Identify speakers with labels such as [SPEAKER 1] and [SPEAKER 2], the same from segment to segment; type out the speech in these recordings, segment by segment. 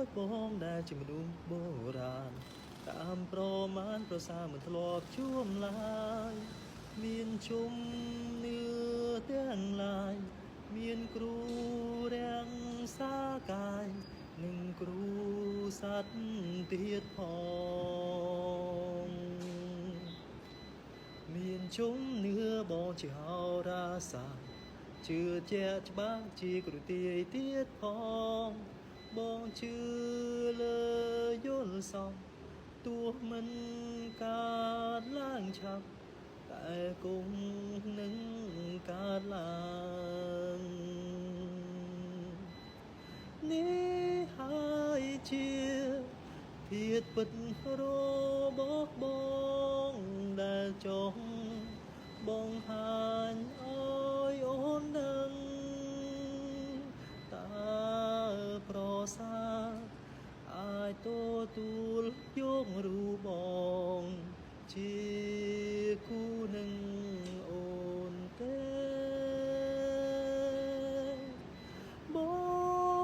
[SPEAKER 1] ចបងដែលជាមនុស្សបុរាណតាមប្រមាណប្រសាមិនធ្លាប់ជួបឡើយមានជុំនឿទាំងឡាយមានគ្រូរាំងសាកាយនិងគ្រូសัตว์ទៀតផងមានជុំនឿបងជាហោរាសាស្ត្រជឿជាក់ច្បាស់ជាគ្រូទាយទៀតផងបងជឿលើយល់សោះទោះមិនកើតឡើងឆាប់តែគង់នឹងកើតឡើងនេះហើយជាធាតុពិតរបស់បងដែលចង់បង្ហាញឲ្យអូនដឹងតើប្រសាអាចទទួលយករូបបងជាគូនឹងអូនទេប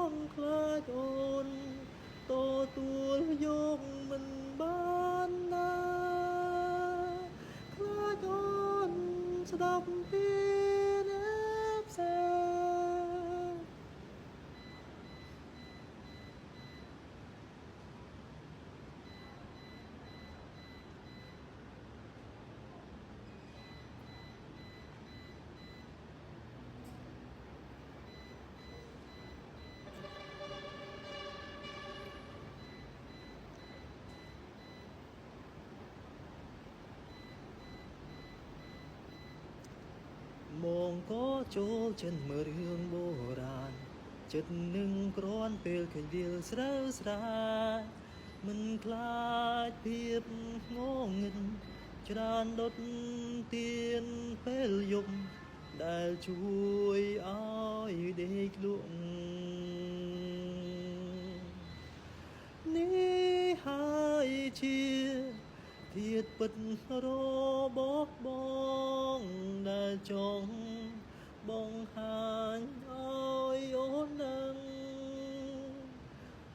[SPEAKER 1] ងខ្លាចអូនទទួលយកមិនបានណាខ្លាចអូនស្ដាប់ពីអ្នកផ្សេងមកក៏ចូលចិត្តមើលរឿងបុរាណចិត្តនឹងក្រាន់ពេលឃើញវាលស្រូវស្រាយមិនខ្លាចភាពងងឹតច្រើនដុតទៀនពេលយប់ដែលជួយឲ្យដេកលក់នេះហើយជាធាតុពិតរបស់បងដែលចង់បង្ហាញឲ្យអូនដឹង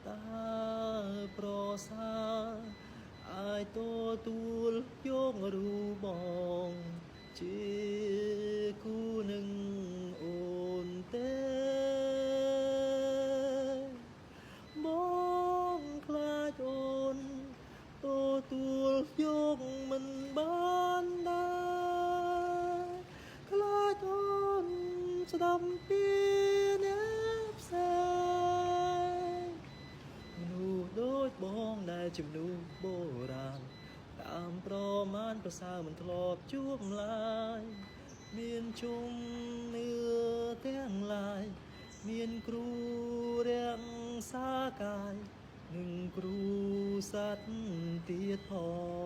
[SPEAKER 1] តើប្រសាអាចទទួលយករូបបងជាគូនឹងអូនទេបងខ្លាចអូនទទួលយកមិនបានដែរខ្លាចអូនស្ដាប់ពីអ្នកផ្សេងមនុស្សដូចបងដែលជាមនុស្សបុរាណតាមប្រមាណប្រសើរមិនធ្លាប់ជួបឡើយមានជុំនឿទាំងឡាយមានគ្រូរាំងសាកាយនិងគ្រូសัตว์ទៀតផង